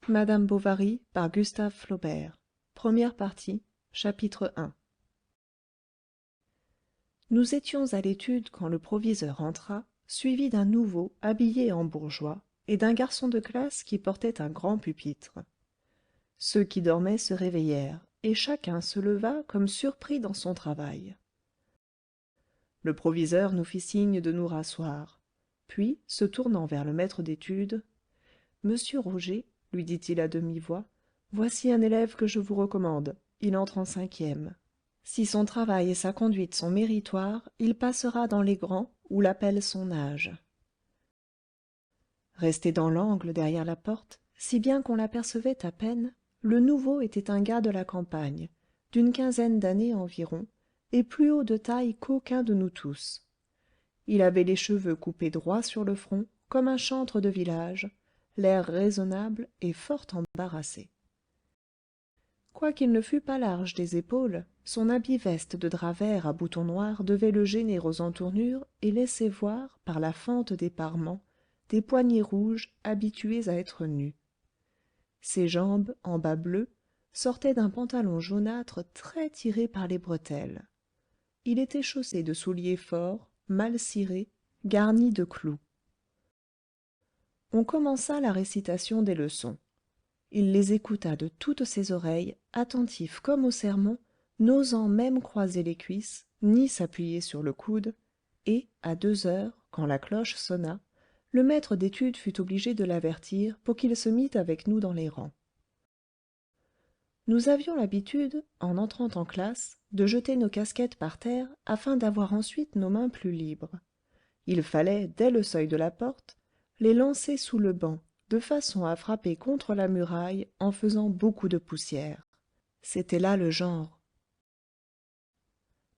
Madame Bovary par Gustave Flaubert. Première partie. Chapitre I. Nous étions à l'étude quand le proviseur entra, suivi d'un nouveau habillé en bourgeois et d'un garçon de classe qui portait un grand pupitre. Ceux qui dormaient se réveillèrent, et chacun se leva comme surpris dans son travail. Le proviseur nous fit signe de nous rasseoir. Puis, se tournant vers le maître d'études, Monsieur Roger, lui dit-il à demi-voix, voici un élève que je vous recommande. Il entre en cinquième. Si son travail et sa conduite sont méritoires, il passera dans les grands, où l'appelle son âge. Resté dans l'angle derrière la porte, si bien qu'on l'apercevait à peine, le nouveau était un gars de la campagne, d'une quinzaine d'années environ, et plus haut de taille qu'aucun de nous tous. Il avait les cheveux coupés droit sur le front, comme un chantre de village, l'air raisonnable et fort embarrassé. Quoiqu'il ne fût pas large des épaules, son habit veste de drap vert à boutons noirs devait le gêner aux entournures et laissait voir, par la fente des parements, des poignets rouges habitués à être nus. Ses jambes, en bas bleus, sortaient d'un pantalon jaunâtre très tiré par les bretelles. Il était chaussé de souliers forts, mal cirés, garnis de clous. On commença la récitation des leçons. Il les écouta de toutes ses oreilles, attentif comme au sermon, n'osant même croiser les cuisses, ni s'appuyer sur le coude, et, à 2 heures, quand la cloche sonna, le maître d'études fut obligé de l'avertir pour qu'il se mît avec nous dans les rangs. Nous avions l'habitude, en entrant en classe, de jeter nos casquettes par terre afin d'avoir ensuite nos mains plus libres. Il fallait, dès le seuil de la porte, les lancer sous le banc, de façon à frapper contre la muraille en faisant beaucoup de poussière. C'était là le genre.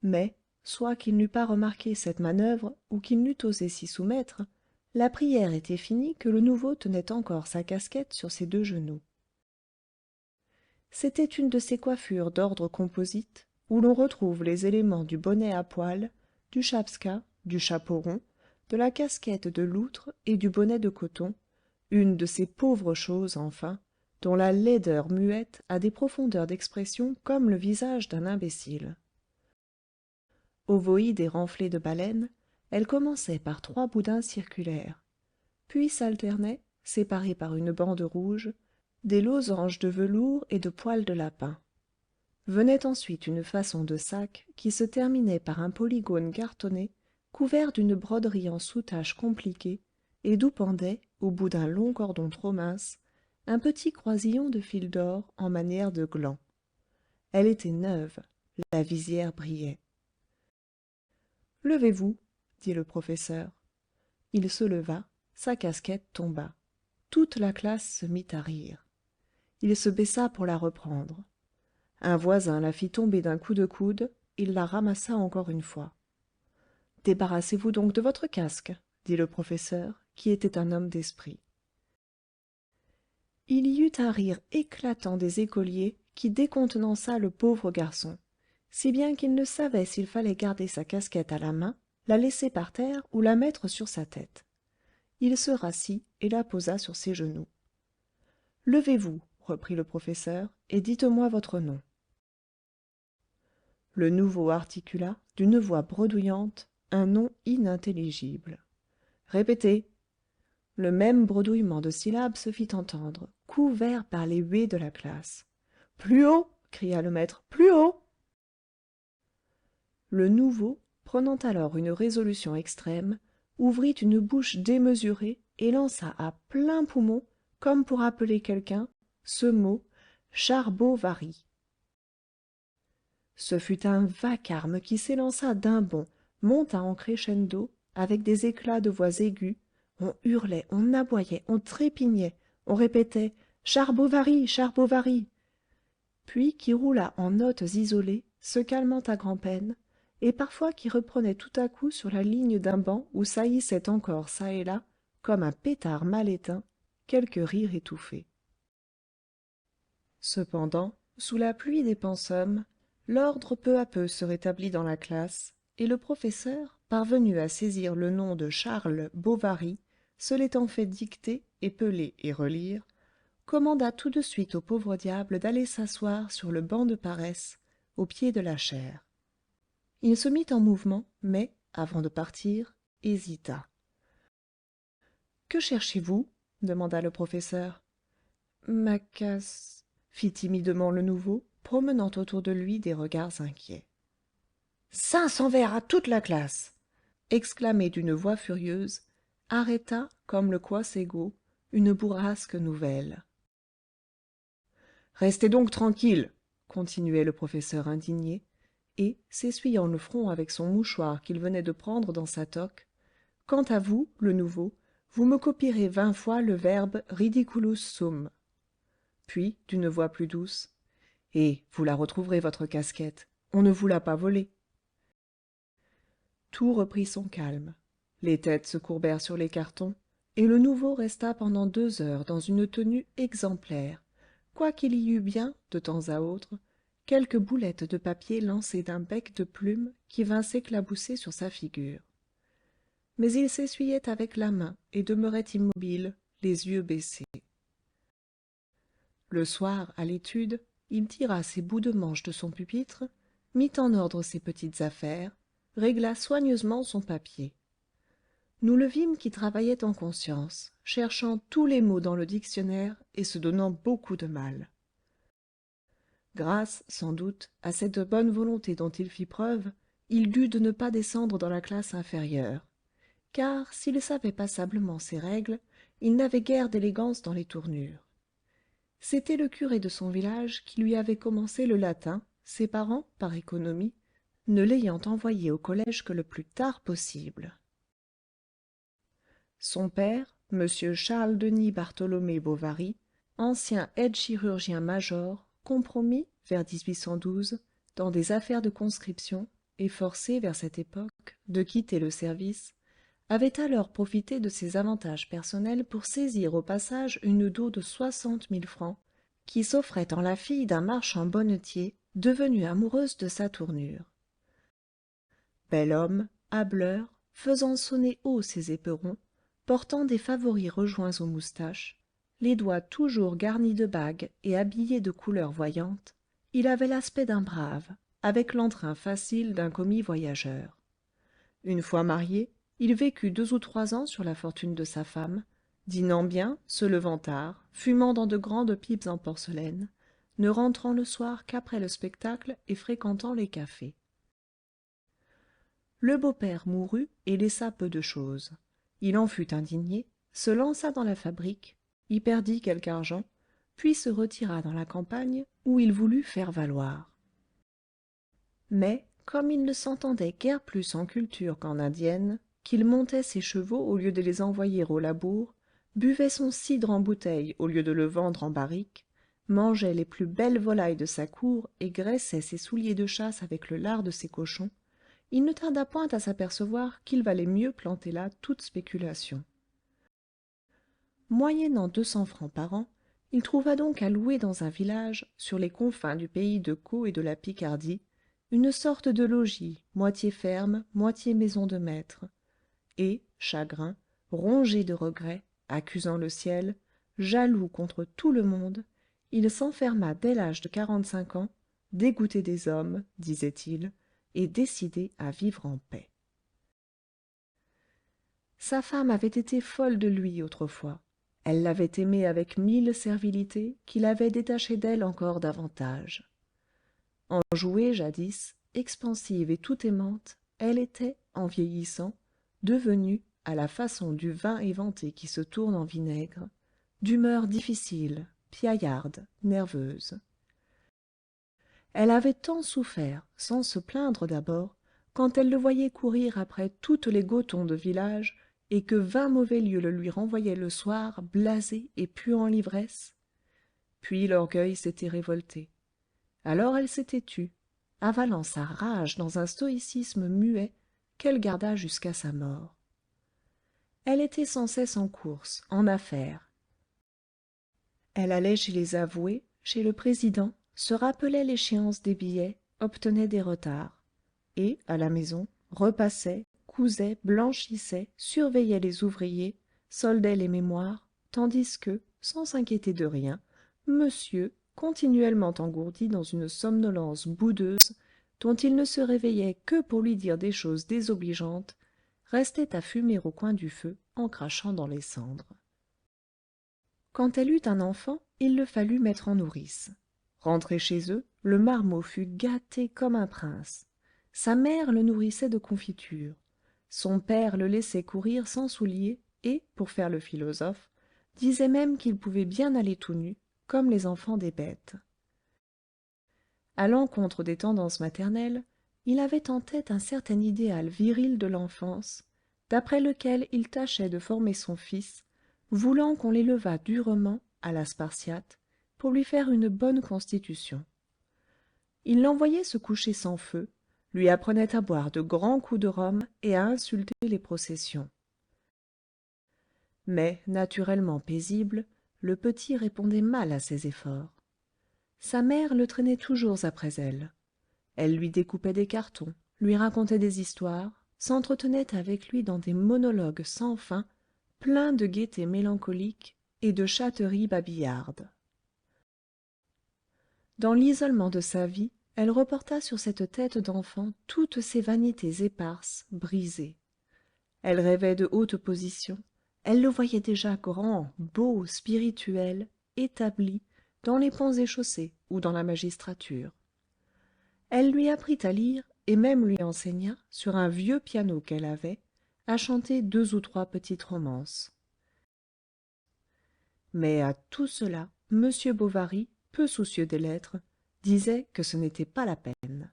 Mais, soit qu'il n'eût pas remarqué cette manoeuvre ou qu'il n'eût osé s'y soumettre, la prière était finie que le nouveau tenait encore sa casquette sur ses 2 genoux. C'était une de ces coiffures d'ordre composite, où l'on retrouve les éléments du bonnet à poil, du chapska, du chapeau rond, de la casquette de loutre et du bonnet de coton, une de ces pauvres choses, enfin, dont la laideur muette a des profondeurs d'expression comme le visage d'un imbécile. Ovoïde et renflée de baleine, elle commençait par 3 boudins circulaires, puis s'alternaient, séparés par une bande rouge, des losanges de velours et de poils de lapin. Venait ensuite une façon de sac qui se terminait par un polygone cartonné couvert d'une broderie en soutache compliquée et d'où pendait, au bout d'un long cordon trop mince, un petit croisillon de fil d'or en manière de gland. Elle était neuve, la visière brillait. « Levez-vous, dit le professeur. Il se leva, sa casquette tomba. Toute la classe se mit à rire. Il se baissa pour la reprendre. Un voisin la fit tomber d'un coup de coude, il la ramassa encore une fois. « Débarrassez-vous donc de votre casque, dit le professeur, qui était un homme d'esprit. Il y eut un rire éclatant des écoliers qui décontenança le pauvre garçon, si bien qu'il ne savait s'il fallait garder sa casquette à la main, la laisser par terre ou la mettre sur sa tête. Il se rassit et la posa sur ses genoux. « Levez-vous, reprit le professeur, et dites-moi votre nom. » Le nouveau articula, d'une voix bredouillante, un nom inintelligible. « Répétez. » Le même bredouillement de syllabes se fit entendre, couvert par les huées de la classe. « Plus haut !» cria le maître. « Plus haut !» Le nouveau, prenant alors une résolution extrême, ouvrit une bouche démesurée et lança à plein poumon, comme pour appeler quelqu'un, ce mot « Charbot-Vary ». Ce fut un vacarme qui s'élança d'un bond, monta en crescendo, avec des éclats de voix aigus, on hurlait, on aboyait, on trépignait, on répétait « Charbot-Vary, Charbot-Vary !» puis qui roula en notes isolées, se calmant à grand-peine, et parfois qui reprenait tout à coup sur la ligne d'un banc où saillissait encore çà et là, comme un pétard mal éteint, quelque rire étouffé. Cependant, sous la pluie des pensums, l'ordre peu à peu se rétablit dans la classe, et le professeur, parvenu à saisir le nom de Charles Bovary, se l'étant fait dicter, épeler et relire, commanda tout de suite au pauvre diable d'aller s'asseoir sur le banc de paresse, au pied de la chaire. Il se mit en mouvement, mais, avant de partir, hésita. « Que cherchez-vous » demanda le professeur. « Ma casse, » fit timidement le nouveau, promenant autour de lui des regards inquiets. « 500 vers à toute la classe !» exclamé d'une voix furieuse, arrêta, comme le quoissego, une bourrasque nouvelle. « Restez donc tranquille !» continuait le professeur indigné, et, s'essuyant le front avec son mouchoir qu'il venait de prendre dans sa toque, « quant à vous, le nouveau, vous me copierez 20 fois le verbe ridiculus sum. » Puis, d'une voix plus douce, « Et vous la retrouverez, votre casquette. On ne vous l'a pas volée. » Tout reprit son calme. Les têtes se courbèrent sur les cartons, et le nouveau resta pendant 2 heures dans une tenue exemplaire, quoiqu'il y eût bien, de temps à autre, quelques boulettes de papier lancées d'un bec de plume qui vint s'éclabousser sur sa figure. Mais il s'essuyait avec la main et demeurait immobile, les yeux baissés. Le soir, à l'étude, il tira ses bouts de manche de son pupitre, mit en ordre ses petites affaires, régla soigneusement son papier. Nous le vîmes qui travaillait en conscience, cherchant tous les mots dans le dictionnaire et se donnant beaucoup de mal. Grâce, sans doute, à cette bonne volonté dont il fit preuve, il dut de ne pas descendre dans la classe inférieure, car, s'il savait passablement ses règles, il n'avait guère d'élégance dans les tournures. C'était le curé de son village qui lui avait commencé le latin, ses parents, par économie, ne l'ayant envoyé au collège que le plus tard possible. Son père, M. Charles-Denis Bartholomé Bovary, ancien aide-chirurgien-major, compromis, vers 1812, dans des affaires de conscription, et forcé, vers cette époque, de quitter le service, avait alors profité de ses avantages personnels pour saisir au passage une dot de 60 000 francs, qui s'offrait en la fille d'un marchand bonnetier, devenue amoureuse de sa tournure. Bel homme, hâbleur, faisant sonner haut ses éperons, portant des favoris rejoints aux moustaches, les doigts toujours garnis de bagues et habillé de couleurs voyantes, il avait l'aspect d'un brave, avec l'entrain facile d'un commis voyageur. Une fois marié, il vécut 2 ou 3 ans sur la fortune de sa femme, dînant bien, se levant tard, fumant dans de grandes pipes en porcelaine, ne rentrant le soir qu'après le spectacle et fréquentant les cafés. Le beau-père mourut et laissa peu de chose. Il en fut indigné, se lança dans la fabrique, y perdit quelque argent, puis se retira dans la campagne où il voulut faire valoir. Mais, comme il ne s'entendait guère plus en culture qu'en indienne, qu'il montait ses chevaux au lieu de les envoyer au labour, buvait son cidre en bouteille au lieu de le vendre en barrique, mangeait les plus belles volailles de sa cour et graissait ses souliers de chasse avec le lard de ses cochons, il ne tarda point à s'apercevoir qu'il valait mieux planter là toute spéculation. Moyennant 200 francs par an, il trouva donc à louer dans un village, sur les confins du pays de Caux et de la Picardie, une sorte de logis, moitié ferme, moitié maison de maître. Et, chagrin, rongé de regrets, accusant le ciel, jaloux contre tout le monde, il s'enferma dès l'âge de 45 ans, dégoûté des hommes, disait-il, et décidé à vivre en paix. Sa femme avait été folle de lui autrefois. Elle l'avait aimé avec 1000 servilités qui l'avaient détaché d'elle encore davantage. Enjouée jadis, expansive et tout aimante, elle était, en vieillissant, devenue, à la façon du vin éventé qui se tourne en vinaigre, d'humeur difficile, piaillarde, nerveuse. Elle avait tant souffert, sans se plaindre d'abord, quand elle le voyait courir après toutes les gotons de village, et que 20 mauvais lieux le lui renvoyaient le soir, blasé et puant l'ivresse. Puis l'orgueil s'était révolté. Alors elle s'était tue, avalant sa rage dans un stoïcisme muet qu'elle garda jusqu'à sa mort. Elle était sans cesse en course, en affaires. Elle allait chez les avoués, chez le président, se rappelait l'échéance des billets, obtenait des retards. Et, à la maison, repassait, cousait, blanchissait, surveillait les ouvriers, soldait les mémoires, tandis que, sans s'inquiéter de rien, monsieur, continuellement engourdi dans une somnolence boudeuse dont il ne se réveillait que pour lui dire des choses désobligeantes, restait à fumer au coin du feu en crachant dans les cendres. Quand elle eut un enfant, il le fallut mettre en nourrice. Rentré chez eux, le marmot fut gâté comme un prince. Sa mère le nourrissait de confitures. Son père le laissait courir sans souliers et, pour faire le philosophe, disait même qu'il pouvait bien aller tout nu, comme les enfants des bêtes. À l'encontre des tendances maternelles, il avait en tête un certain idéal viril de l'enfance, d'après lequel il tâchait de former son fils, voulant qu'on l'élevât durement, à la Spartiate, pour lui faire une bonne constitution. Il l'envoyait se coucher sans feu, lui apprenait à boire de grands coups de rhum et à insulter les processions. Mais, naturellement paisible, le petit répondait mal à ses efforts. Sa mère le traînait toujours après elle. Elle lui découpait des cartons, lui racontait des histoires, s'entretenait avec lui dans des monologues sans fin, pleins de gaieté mélancolique et de chatteries babillardes. Dans l'isolement de sa vie, elle reporta sur cette tête d'enfant toutes ses vanités éparses, brisées. Elle rêvait de hautes positions, elle le voyait déjà grand, beau, spirituel, établi, dans les ponts et chaussées ou dans la magistrature. Elle lui apprit à lire et même lui enseigna, sur un vieux piano qu'elle avait, à chanter 2 ou 3 petites romances. Mais à tout cela, M. Bovary, peu soucieux des lettres, disait que ce n'était pas la peine.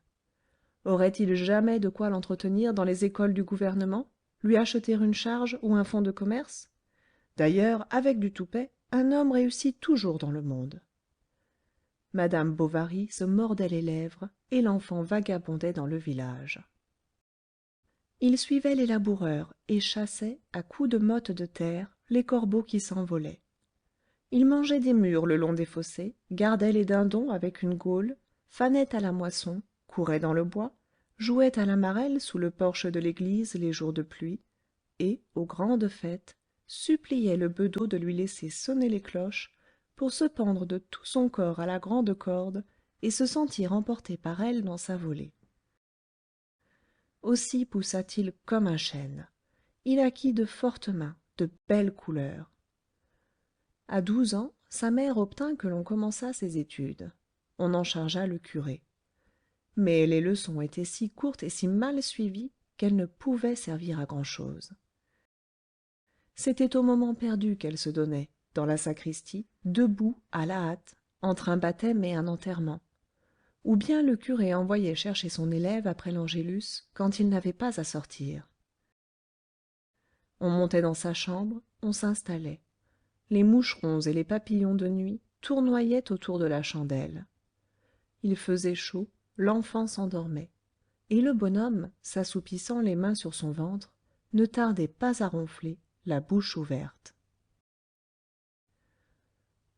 Aurait-il jamais de quoi l'entretenir dans les écoles du gouvernement, lui acheter une charge ou un fonds de commerce? D'ailleurs, avec du toupet, un homme réussit toujours dans le monde. Madame Bovary se mordait les lèvres et l'enfant vagabondait dans le village. Il suivait les laboureurs et chassait, à coups de mottes de terre, les corbeaux qui s'envolaient. Il mangeait des mûres le long des fossés, gardait les dindons avec une gaule, fanait à la moisson, courait dans le bois, jouait à la marelle sous le porche de l'église les jours de pluie, et, aux grandes fêtes, suppliait le bedeau de lui laisser sonner les cloches pour se pendre de tout son corps à la grande corde et se sentir emporté par elle dans sa volée. Aussi poussa-t-il comme un chêne. Il acquit de fortes mains, de belles couleurs. À 12 ans, sa mère obtint que l'on commençât ses études. On en chargea le curé. Mais les leçons étaient si courtes et si mal suivies qu'elles ne pouvaient servir à grand-chose. C'était au moment perdu qu'elle se donnait, dans la sacristie, debout, à la hâte, entre un baptême et un enterrement. Ou bien le curé envoyait chercher son élève après l'angélus, quand il n'avait pas à sortir. On montait dans sa chambre, on s'installait. Les moucherons et les papillons de nuit tournoyaient autour de la chandelle. Il faisait chaud, l'enfant s'endormait. Et le bonhomme, s'assoupissant les mains sur son ventre, ne tardait pas à ronfler, la bouche ouverte.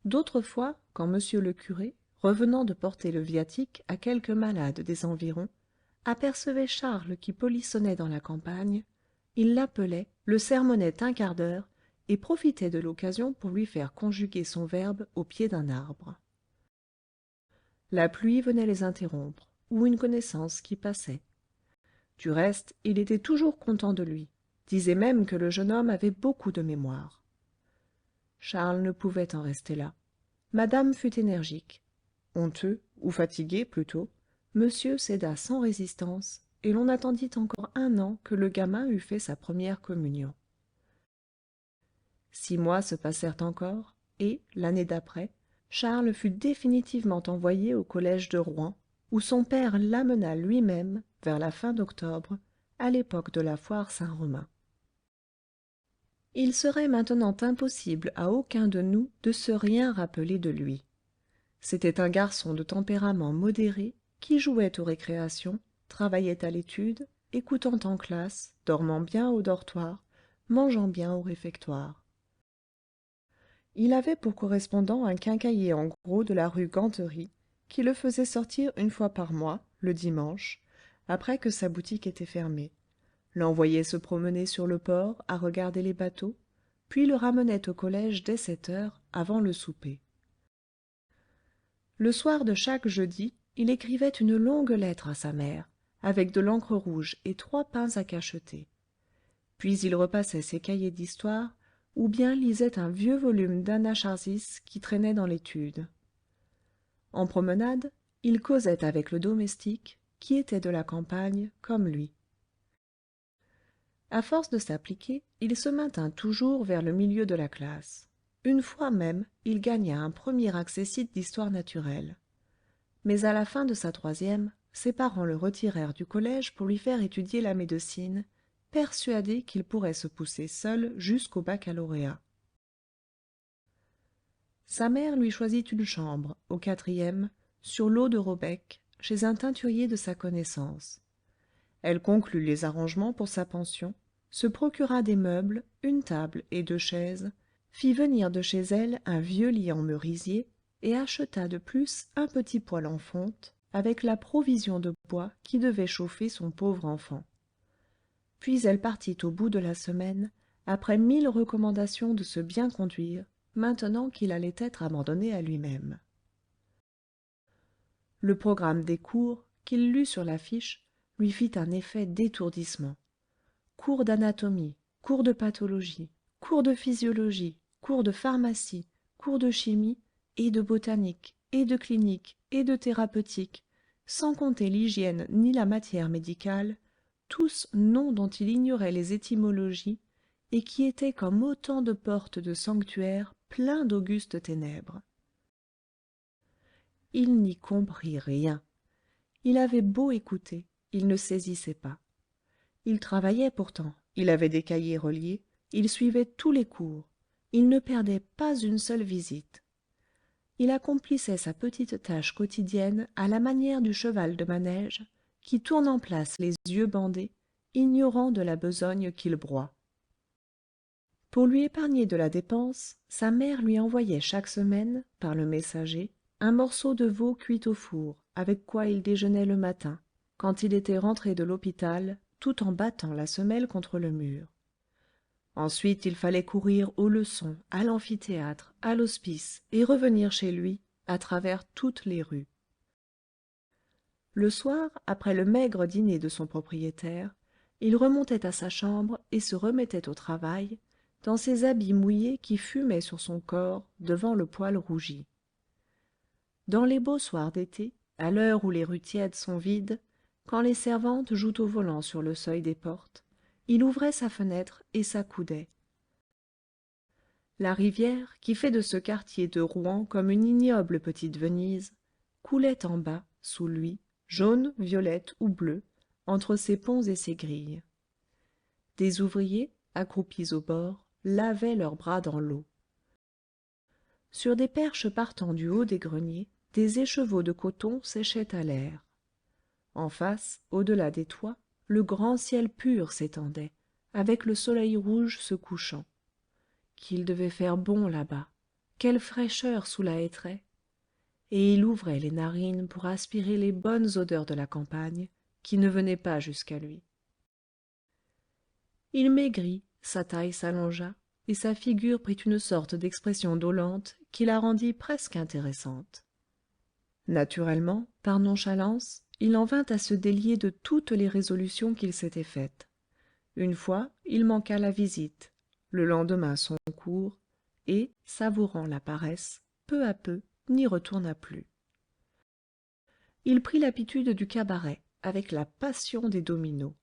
D'autres fois, quand monsieur le curé, revenant de porter le viatique à quelques malades des environs, apercevait Charles qui polissonnait dans la campagne, il l'appelait, le sermonnait un quart d'heure et profitait de l'occasion pour lui faire conjuguer son verbe au pied d'un arbre. La pluie venait les interrompre, ou une connaissance qui passait. Du reste, il était toujours content de lui, disait même que le jeune homme avait beaucoup de mémoire. Charles ne pouvait en rester là. Madame fut énergique. Honteux, ou fatigué plutôt, monsieur céda sans résistance, et l'on attendit encore 1 an que le gamin eût fait sa première communion. 6 mois se passèrent encore, et, l'année d'après, Charles fut définitivement envoyé au collège de Rouen, où son père l'amena lui-même, vers la fin d'octobre, à l'époque de la foire Saint-Romain. Il serait maintenant impossible à aucun de nous de se rien rappeler de lui. C'était un garçon de tempérament modéré qui jouait aux récréations, travaillait à l'étude, écoutant en classe, dormant bien au dortoir, mangeant bien au réfectoire. Il avait pour correspondant un quincaillier en gros de la rue Ganterie, qui le faisait sortir 1 fois par mois, le dimanche, après que sa boutique était fermée, l'envoyait se promener sur le port à regarder les bateaux, puis le ramenait au collège dès 7 heures, avant le souper. Le soir de chaque jeudi, il écrivait une longue lettre à sa mère, avec de l'encre rouge et 3 pains à cacheter. Puis il repassait ses cahiers d'histoire, ou bien lisait un vieux volume d'Anacharsis qui traînait dans l'étude. En promenade, il causait avec le domestique, qui était de la campagne, comme lui. À force de s'appliquer, il se maintint toujours vers le milieu de la classe. Une fois même, il gagna un premier accessit d'histoire naturelle. Mais à la fin de sa troisième, ses parents le retirèrent du collège pour lui faire étudier la médecine, persuadés qu'il pourrait se pousser seul jusqu'au baccalauréat. Sa mère lui choisit une chambre, au 4e, sur l'eau de Robec, chez un teinturier de sa connaissance. Elle conclut les arrangements pour sa pension, se procura des meubles, une table et 2 chaises, fit venir de chez elle un vieux lit en merisier et acheta de plus un petit poêle en fonte, avec la provision de bois qui devait chauffer son pauvre enfant. Puis elle partit au bout de la semaine, après 1000 recommandations de se bien conduire, maintenant qu'il allait être abandonné à lui-même. Le programme des cours, qu'il lut sur l'affiche, lui fit un effet d'étourdissement. Cours d'anatomie, cours de pathologie, cours de physiologie, cours de pharmacie, cours de chimie, et de botanique, et de clinique, et de thérapeutique, sans compter l'hygiène ni la matière médicale, tous noms dont il ignorait les étymologies, et qui étaient comme autant de portes de sanctuaires pleins d'augustes ténèbres. Il n'y comprit rien. Il avait beau écouter, il ne saisissait pas. Il travaillait pourtant, il avait des cahiers reliés, il suivait tous les cours, il ne perdait pas une seule visite. Il accomplissait sa petite tâche quotidienne à la manière du cheval de manège qui tourne en place les yeux bandés, ignorant de la besogne qu'il broie. Pour lui épargner de la dépense, sa mère lui envoyait chaque semaine, par le messager, un morceau de veau cuit au four, avec quoi il déjeunait le matin, quand il était rentré de l'hôpital, tout en battant la semelle contre le mur. Ensuite il fallait courir aux leçons, à l'amphithéâtre, à l'hospice, et revenir chez lui, à travers toutes les rues. Le soir, après le maigre dîner de son propriétaire, il remontait à sa chambre et se remettait au travail, dans ses habits mouillés qui fumaient sur son corps devant le poêle rougi. Dans les beaux soirs d'été, à l'heure où les rues tièdes sont vides, quand les servantes jouent au volant sur le seuil des portes, il ouvrait sa fenêtre et s'accoudait. La rivière, qui fait de ce quartier de Rouen comme une ignoble petite Venise, coulait en bas, sous lui, jaune, violette ou bleue, entre ses ponts et ses grilles. Des ouvriers, accroupis au bord, lavaient leurs bras dans l'eau. Sur des perches partant du haut des greniers, des écheveaux de coton séchaient à l'air. En face, au-delà des toits, le grand ciel pur s'étendait, avec le soleil rouge se couchant. Qu'il devait faire bon là-bas, quelle fraîcheur sous la hêtraie! Et il ouvrait les narines pour aspirer les bonnes odeurs de la campagne, qui ne venaient pas jusqu'à lui. Il maigrit, sa taille s'allongea, et sa figure prit une sorte d'expression dolente qui la rendit presque intéressante. Naturellement, par nonchalance, il en vint à se délier de toutes les résolutions qu'il s'était faites. Une fois, il manqua la visite, le lendemain son cours, et, savourant la paresse, peu à peu, n'y retourna plus. Il prit l'habitude du cabaret, avec la passion des dominos.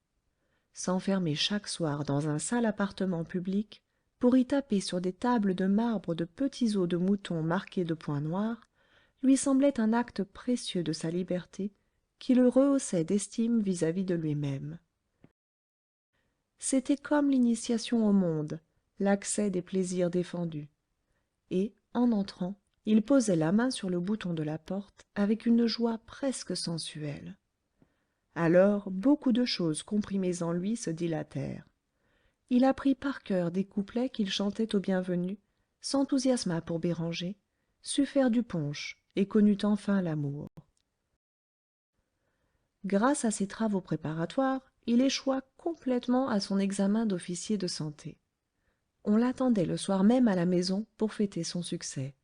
S'enfermer chaque soir dans un sale appartement public, pour y taper sur des tables de marbre de petits os de mouton marqués de points noirs, lui semblait un acte précieux de sa liberté qui le rehaussait d'estime vis-à-vis de lui-même. C'était comme l'initiation au monde, l'accès des plaisirs défendus. Et, en entrant, il posait la main sur le bouton de la porte avec une joie presque sensuelle. Alors beaucoup de choses comprimées en lui se dilatèrent. Il apprit par coeur des couplets qu'il chantait aux bienvenus, s'enthousiasma pour Béranger, sut faire du punch et connut enfin l'amour. Grâce à ses travaux préparatoires, il échoua complètement à son examen d'officier de santé. On l'attendait le soir même à la maison pour fêter son succès.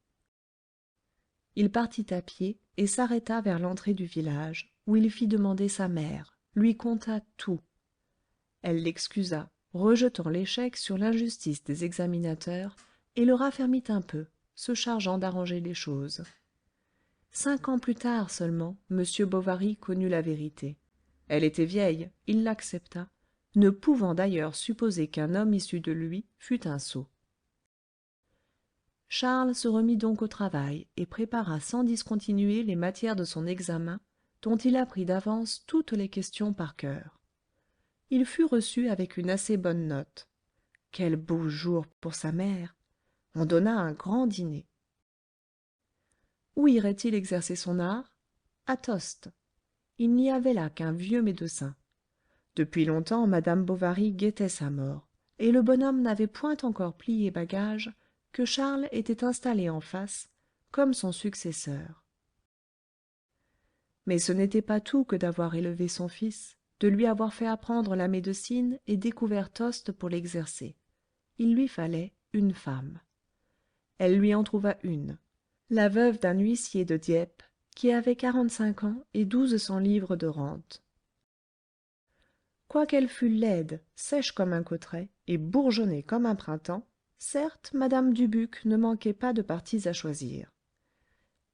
il partit à pied et s'arrêta vers l'entrée du village, où il fit demander sa mère, lui conta tout. Elle l'excusa, rejetant l'échec sur l'injustice des examinateurs, et le raffermit un peu, se chargeant d'arranger les choses. 5 ans plus tard seulement, M. Bovary connut la vérité. Elle était vieille, il l'accepta, ne pouvant d'ailleurs supposer qu'un homme issu de lui fût un sot. Charles se remit donc au travail et prépara sans discontinuer les matières de son examen, dont il apprit d'avance toutes les questions par cœur. Il fut reçu avec une assez bonne note. Quel beau jour pour sa mère! On donna un grand dîner. Où irait-il exercer son art? À Tostes. Il n'y avait là qu'un vieux médecin. Depuis longtemps madame Bovary guettait sa mort, et le bonhomme n'avait point encore plié bagages que Charles était installé en face, comme son successeur. Mais ce n'était pas tout que d'avoir élevé son fils, de lui avoir fait apprendre la médecine et découvert Tostes pour l'exercer. Il lui fallait une femme. Elle lui en trouva une, la veuve d'un huissier de Dieppe, qui avait 45 ans et 1200 livres de rente. Quoiqu'elle fût laide, sèche comme un cotret et bourgeonnée comme un printemps, certes madame Dubuc ne manquait pas de partis à choisir.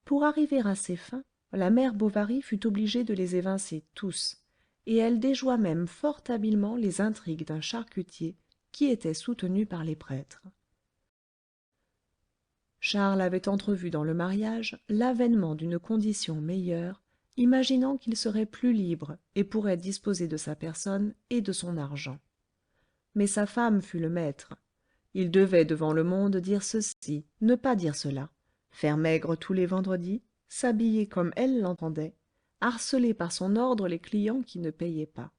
Pour arriver à ses fins, la mère Bovary fut obligée de les évincer tous, et elle déjoua même fort habilement les intrigues d'un charcutier qui était soutenu par les prêtres. Charles avait entrevu dans le mariage l'avènement d'une condition meilleure, imaginant qu'il serait plus libre et pourrait disposer de sa personne et de son argent. Mais sa femme fut le maître. Il devait devant le monde dire ceci, ne pas dire cela, faire maigre tous les vendredis, s'habiller comme elle l'entendait, harceler par son ordre les clients qui ne payaient pas.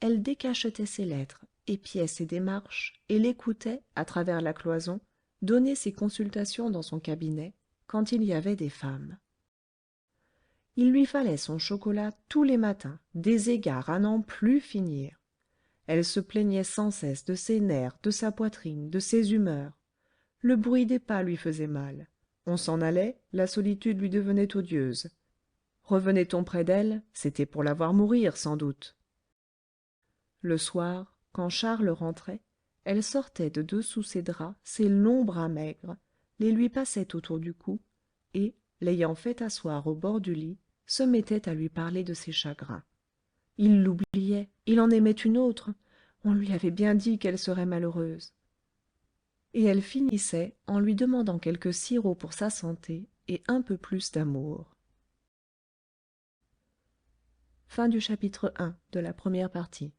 Elle décachetait ses lettres, épiait ses démarches, et l'écoutait, à travers la cloison, donner ses consultations dans son cabinet, quand il y avait des femmes. Il lui fallait son chocolat tous les matins, des égards à n'en plus finir. Elle se plaignait sans cesse de ses nerfs, de sa poitrine, de ses humeurs. Le bruit des pas lui faisait mal. On s'en allait, la solitude lui devenait odieuse. Revenait-on près d'elle, c'était pour la voir mourir, sans doute. Le soir, quand Charles rentrait, elle sortait de dessous ses draps ses longs bras maigres, les lui passait autour du cou, et, l'ayant fait asseoir au bord du lit, se mettait à lui parler de ses chagrins. Il l'oubliait, il en aimait une autre, on lui avait bien dit qu'elle serait malheureuse. Et elle finissait en lui demandant quelque sirop pour sa santé et un peu plus d'amour. Fin du chapitre 1 de la première partie.